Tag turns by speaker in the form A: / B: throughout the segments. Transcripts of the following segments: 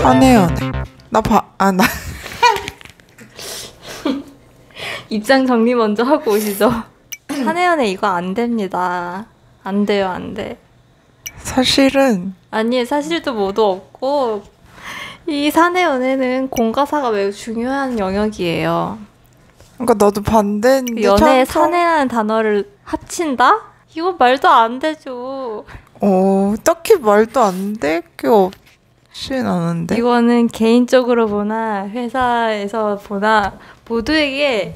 A: 사내 연애. 나
B: 입장 정리 먼저 하고 오시죠. 사내 연애 이거 안 됩니다. 안 돼요, 안 돼.
A: 사실은
B: 아니, 사실도 모두 없고 이 사내 연애는 공과사가 매우 중요한 영역이에요.
A: 그러니까 나도 반대인데
B: 연애에 사내라는 단어를 합친다? 이거 말도 안 되죠.
A: 딱히 말도 안 될 게 없진 않은데.
B: 이거는 개인적으로 보나 회사에서 보나 모두에게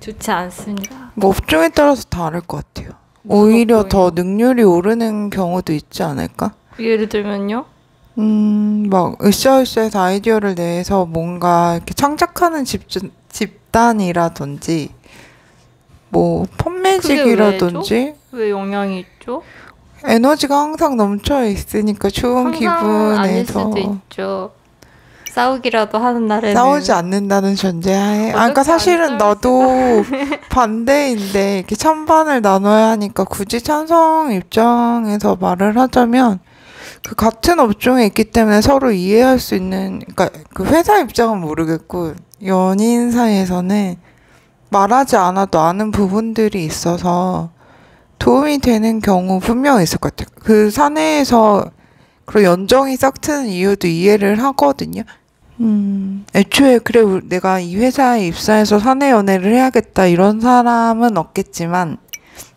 B: 좋지 않습니다.
A: 뭐 업종에 따라서 다를 것 같아요. 오히려
B: 업종이요?
A: 더 능률이 오르는 경우도 있지 않을까?
B: 예를 들면요?
A: 막 으쌰으쌰해서 아이디어를 내서 뭔가 이렇게 창작하는 집단이라든지 뭐 판매직이라든지
B: 왜 영향이 있죠?
A: 에너지가 항상 넘쳐 있으니까 좋은
B: 항상 아닐
A: 기분에서
B: 수도 있죠. 싸우기라도 하는 날에는
A: 싸우지 않는다는 전제하에. 그러니까
B: 어떻게 안
A: 사실은
B: 싸울
A: 나도 반대인데 이렇게 찬반을 나눠야 하니까 굳이 찬성 입장에서 말을 하자면 그 같은 업종에 있기 때문에 서로 이해할 수 있는, 그러니까 그 회사 입장은 모르겠고 연인 사이에서는 말하지 않아도 아는 부분들이 있어서 도움이 되는 경우 분명 있을 것 같아요. 그 사내에서 그런 연정이 싹트는 이유도 이해를 하거든요. 애초에 그래 내가 이 회사에 입사해서 사내 연애를 해야겠다 이런 사람은 없겠지만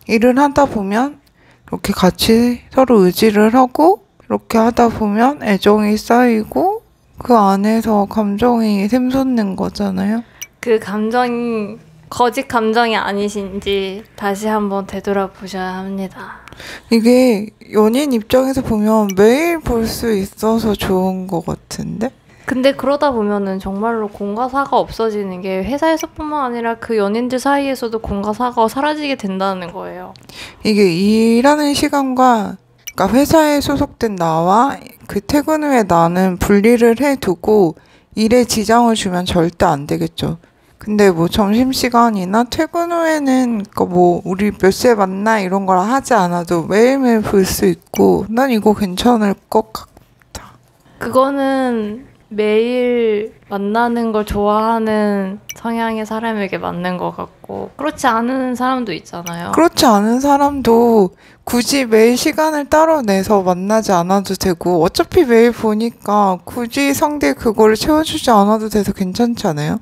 A: 일을 하다 보면 이렇게 같이 서로 의지를 하고 이렇게 하다 보면 애정이 쌓이고 그 안에서 감정이 샘솟는 거잖아요.
B: 그 감정이 거짓 감정이 아니신지 다시 한번 되돌아보셔야 합니다.
A: 이게 연인 입장에서 보면 매일 볼 수 있어서 좋은 것 같은데?
B: 근데 그러다 보면은 정말로 공과 사가 없어지는 게 회사에서뿐만 아니라 그 연인들 사이에서도 공과 사가 사라지게 된다는 거예요.
A: 이게 일하는 시간과 그러니까 회사에 소속된 나와 그 퇴근 후에 나는 분리를 해두고 일에 지장을 주면 절대 안 되겠죠. 근데 뭐 점심시간이나 퇴근 후에는 그러니까 뭐 우리 몇 시에 만나 이런 걸 하지 않아도 매일매일 볼 수 있고 난 이거 괜찮을 것 같아.
B: 그거는 매일 만나는 걸 좋아하는 성향의 사람에게 맞는 것 같고 그렇지 않은 사람도 있잖아요.
A: 그렇지 않은 사람도 굳이 매일 시간을 따로 내서 만나지 않아도 되고 어차피 매일 보니까 굳이 상대 그거를 채워주지 않아도 돼서 괜찮지 않아요?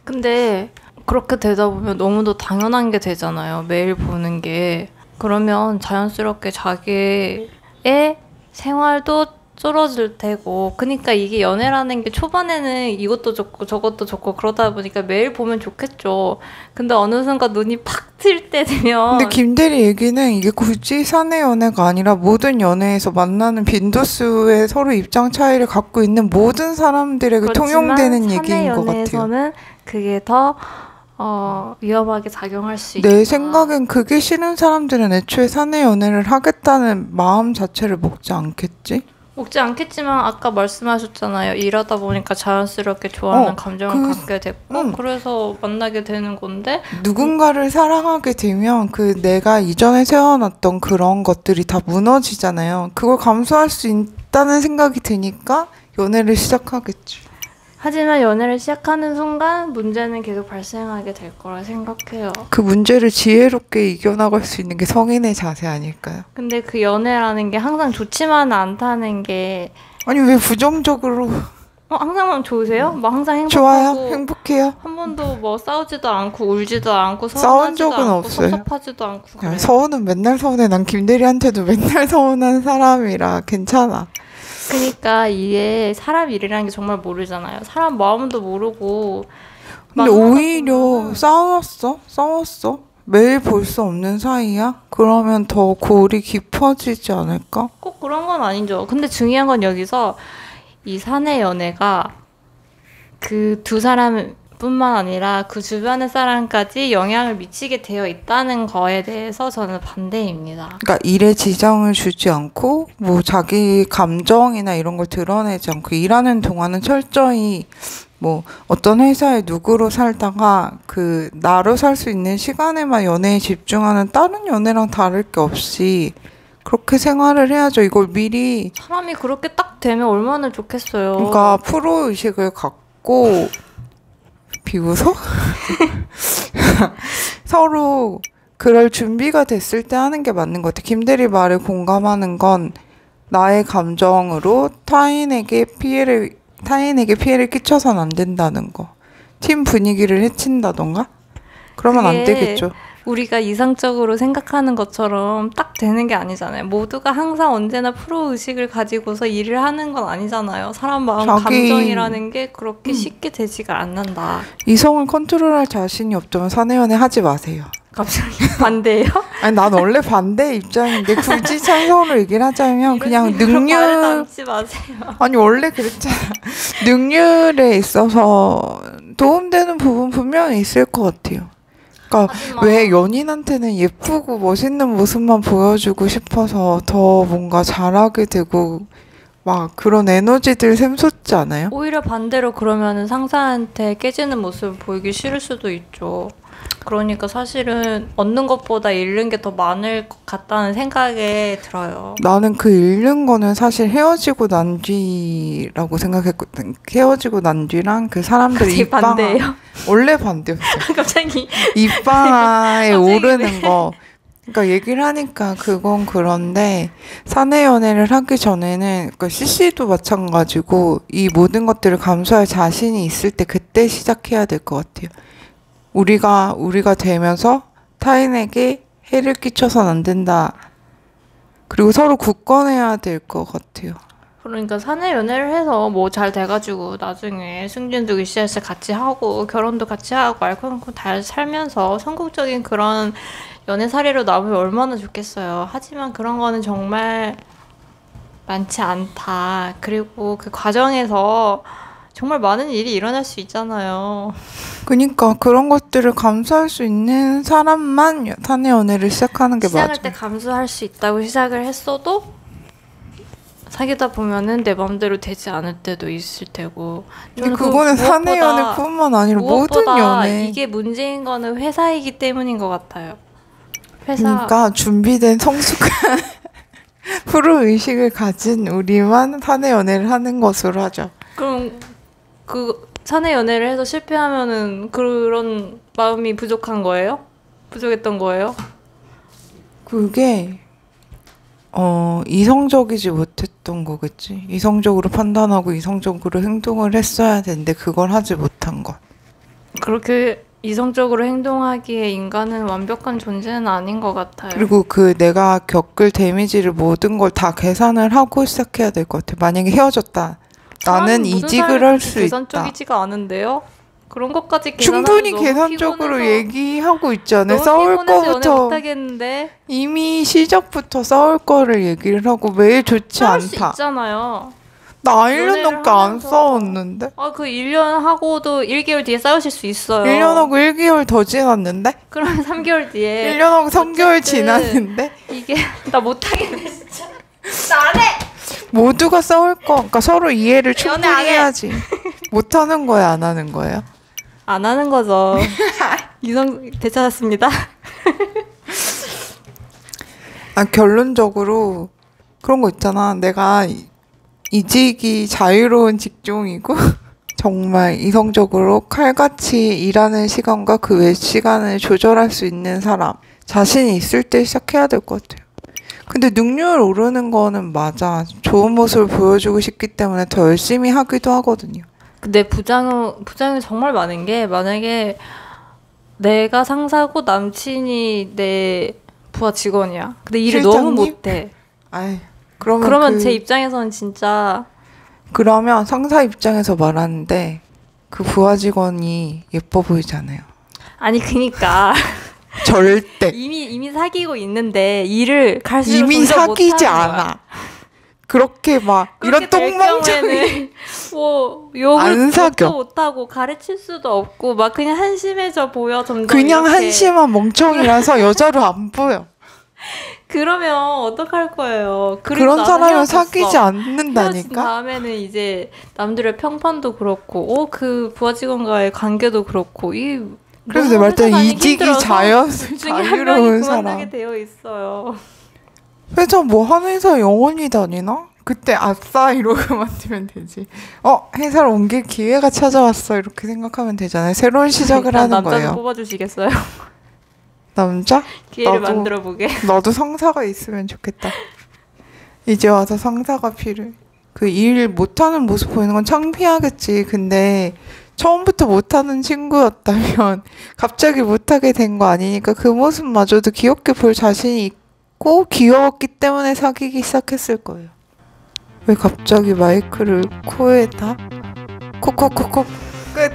B: 근데 그렇게 되다 보면 너무도 당연한 게 되잖아요. 매일 보는 게. 그러면 자연스럽게 자기의 생활도 줄어들 테고. 그러니까 이게 연애라는 게 초반에는 이것도 좋고 저것도 좋고 그러다 보니까 매일 보면 좋겠죠. 근데 어느 순간 눈이 팍 트일 때 되면
A: 근데 김대리 얘기는 이게 굳이 사내 연애가 아니라 모든 연애에서 만나는 빈도수의 서로 입장 차이를 갖고 있는 모든 사람들에게 통용되는 얘기인 것 같아요.
B: 연애에서는 그게 더 위험하게 작용할 수 있다.
A: 내 생각엔 그게 싫은 사람들은 애초에 사내 연애를 하겠다는 마음 자체를 먹지 않겠지?
B: 먹지 않겠지만 아까 말씀하셨잖아요. 일하다 보니까 자연스럽게 좋아하는 감정을 갖게 됐고 그래서 만나게 되는 건데
A: 누군가를 사랑하게 되면 그 내가 이전에 세워놨던 그런 것들이 다 무너지잖아요. 그걸 감수할 수 있다는 생각이 드니까 연애를 시작하겠지.
B: 하지만 연애를 시작하는 순간 문제는 계속 발생하게 될 거라 생각해요.
A: 그 문제를 지혜롭게 이겨나갈 수 있는 게 성인의 자세 아닐까요?
B: 근데 그 연애라는 게 항상 좋지만은 않다는 게
A: 아니 왜 부정적으로
B: 항상 좋으세요? 뭐 항상 행복하고
A: 좋아요? 행복해요?
B: 한 번도 뭐 싸우지도 않고 울지도 않고
A: 싸운
B: 서운하지도
A: 적은
B: 않고
A: 없어요.
B: 섭섭하지도 않고 그래요.
A: 서운은 맨날 서운해. 난 김대리한테도 맨날 서운한 사람이라 괜찮아.
B: 그러니까 이게 사람 일이라는 게 정말 모르잖아요. 사람 마음도 모르고.
A: 근데 오히려 싸웠어? 매일 볼 수 없는 사이야? 그러면 더 골이 깊어지지 않을까?
B: 꼭 그런 건 아니죠. 근데 중요한 건 여기서 이 사내 연애가 그 두 사람뿐만 아니라 그 주변의 사람까지 영향을 미치게 되어 있다는 거에 대해서 저는 반대입니다.
A: 그러니까 일에 지장을 주지 않고 뭐 자기 감정이나 이런 걸 드러내지 않고 일하는 동안은 철저히 뭐 어떤 회사에 누구로 살다가 그 나로 살 수 있는 시간에만 연애에 집중하는 다른 연애랑 다를 게 없이 그렇게 생활을 해야죠. 이걸 미리
B: 사람이 그렇게 딱 되면 얼마나 좋겠어요.
A: 그러니까 프로의식을 갖고 비웃어? 서로 그럴 준비가 됐을 때 하는 게 맞는 것 같아. 김대리 말에 공감하는 건 나의 감정으로 타인에게 피해를 끼쳐서는 안 된다는 거. 팀 분위기를 해친다던가? 그러면 안
B: 그게
A: 되겠죠.
B: 우리가 이상적으로 생각하는 것처럼 딱 되는 게 아니잖아요. 모두가 항상 언제나 프로 의식을 가지고서 일을 하는 건 아니잖아요. 사람 마음 감정이라는 게 그렇게 쉽게 되지가 않는다.
A: 이성을 컨트롤할 자신이 없다면 사내연애 하지 마세요.
B: 갑자기 반대예요?
A: 아니 난 원래 반대 입장인데 굳이 찬성으로 얘기를 하자면 그냥 능률
B: 담지 마세요.
A: 아니 원래 그랬잖아. 능률에 있어서 도움되는 부분 분명히 있을 것 같아요. 그러니까
B: 하지만
A: 왜 연인한테는 예쁘고 멋있는 모습만 보여주고 싶어서 더 뭔가 잘하게 되고 막 그런 에너지들 샘솟지 않아요?
B: 오히려 반대로 그러면은 상사한테 깨지는 모습을 보이기 싫을 수도 있죠. 그러니까 사실은 얻는 것보다 잃는 게 더 많을 것 같다는 생각에 들어요.
A: 나는 그 잃는 거는 사실 헤어지고 난 뒤라고 생각했거든. 헤어지고 난 뒤랑 그 사람들
B: 갑자기
A: 입방
B: 반대예요?
A: 원래 반대였어.
B: 갑자기
A: 입방아에
B: 갑자기
A: 오르는 거. 그러니까 얘기를 하니까 그건 그런데 사내 연애를 하기 전에는 그러니까 CC도 마찬가지고 이 모든 것들을 감수할 자신이 있을 때 그때 시작해야 될 것 같아요. 우리가 되면서 타인에게 해를 끼쳐서는 안 된다. 그리고 서로 굳건해야 될 것 같아요.
B: 그러니까 사내 연애를 해서 뭐 잘 돼가지고 나중에 승진도 으쌰으쌰 같이 하고 결혼도 같이 하고 알코올 끊고 잘 살면서 성공적인 그런 연애 사례로 남으면 얼마나 좋겠어요. 하지만 그런 거는 정말 많지 않다. 그리고 그 과정에서 정말 많은 일이 일어날 수 있잖아요.
A: 그러니까 그런 것들을 감수할 수 있는 사람만 사내 연애를 시작하는 게 맞아요.
B: 시작할 때 감수할 수 있다고 시작을 했어도 사귀다 보면은 내 맘대로 되지 않을 때도 있을 테고.
A: 근데 그거는 사내 연애뿐만 아니라 모든 연애.
B: 이게 문제인 거는 회사이기 때문인 것 같아요. 회사.
A: 그러니까 준비된 성숙한 프로 의식을 가진 우리만 사내 연애를 하는 것으로 하죠.
B: 그럼 그 사내 연애를 해서 실패하면은 그런 마음이 부족한 거예요? 부족했던 거예요?
A: 그게 이성적이지 못했던 거겠지. 이성적으로 판단하고 이성적으로 행동을 했어야 되는데 그걸 하지 못한 것.
B: 그렇게 이성적으로 행동하기에 인간은 완벽한 존재는 아닌 것 같아요.
A: 그리고 그 내가 겪을 데미지를 모든 걸 다 계산을 하고 시작해야 될 것 같아. 만약에 헤어졌다. 나는 이직을 할 수 있다.
B: 계산적이지가 않은데요? 그런 것까지 계산하면
A: 충분히
B: 너무
A: 계산적으로
B: 피곤해서-
A: 얘기하고 있잖아요.
B: 너무
A: 싸울
B: 피곤해서 연애
A: 거부터
B: 못하겠는데?
A: 이미 시작부터 싸울 거를 얘기를 하고 매일 좋지
B: 싸울 수
A: 않다.
B: 있잖아요.
A: 나 1년
B: 연애를
A: 넘게 안
B: 하면서.
A: 싸웠는데?
B: 아, 그 1년 하고도 1개월 뒤에 싸우실 수 있어요.
A: 1년하고 1개월 더 지났는데?
B: 그러면 3개월 뒤에
A: 1년하고 3개월
B: 어쨌든
A: 지났는데?
B: 이게 나 못하겠네 진짜. 나 안 해!
A: 모두가 싸울 거, 그러니까 서로 이해를
B: 연애
A: 충분히
B: 안 해.
A: 해야지. 못하는 거야, 안 하는 거예요?
B: 안 하는 거죠. 이성 되찾았습니다.
A: 아, 결론적으로 그런 거 있잖아. 내가 이직이 자유로운 직종이고 정말 이성적으로 칼같이 일하는 시간과 그 외 시간을 조절할 수 있는 사람. 자신이 있을 때 시작해야 될 것 같아요. 근데 능률 오르는 거는 맞아. 좋은 모습을 보여주고 싶기 때문에 더 열심히 하기도 하거든요.
B: 근데 부장이 정말 많은 게 만약에 내가 상사고 남친이 내 부하 직원이야. 근데 일을 너무
A: 실장님?
B: 못해.
A: 아이, 그러면
B: 그러면 제 입장에서는 진짜
A: 그러면 상사 입장에서 말하는데 그 부하 직원이 예뻐 보이잖아요.
B: 아니 그니까
A: 절대.
B: 이미 사귀고 있는데 일을 갈수록
A: 이미
B: 점점
A: 사귀지
B: 못하는 거야.
A: 않아. 그렇게 막 이런
B: 그렇게 될
A: 똥멍청이
B: 경우에는 뭐 욕을
A: 안 사겨.
B: 욕도 못하고 가르칠 수도 없고 막 그냥 한심해져 보여 점점
A: 그냥
B: 이렇게.
A: 한심한 멍청이라서 여자로 안 보여.
B: 그러면 어떡할 거예요? 그리고
A: 그런
B: 나는
A: 사람은
B: 헤어졌어.
A: 사귀지
B: 헤어진
A: 않는다니까.
B: 다음에는 이제 남들의 평판도 그렇고 그 부하 직원과의 관계도 그렇고
A: 그래서
B: 너무
A: 내가 말했잖아.
B: 회사 다니기
A: 이직이
B: 힘들어서 둘 중에 한 명이
A: 자유로운
B: 그만두게
A: 사람.
B: 되어 있어요.
A: 회사 뭐 하면서 영원히 다니나? 그때 아싸 이러고만 되면 되지. 회사를 옮길 기회가 찾아왔어 이렇게 생각하면 되잖아요. 새로운 시작을 하는
B: 남자도
A: 거예요.
B: 뽑아주시겠어요?
A: 남자?
B: 기회를
A: 나도-
B: 만들어 보게.
A: 나도 상사가 있으면 좋겠다. 이제 와서 상사가 필요해. 그 일 못하는 모습 보이는 건 창피하겠지. 근데 처음부터 못하는 친구였다면 갑자기 못하게 된 거 아니니까 그 모습마저도 귀엽게 볼 자신이 있고 귀여웠기 때문에 사귀기 시작했을 거예요. 왜 갑자기 마이크를 코에다? 콕콕콕콕 끝.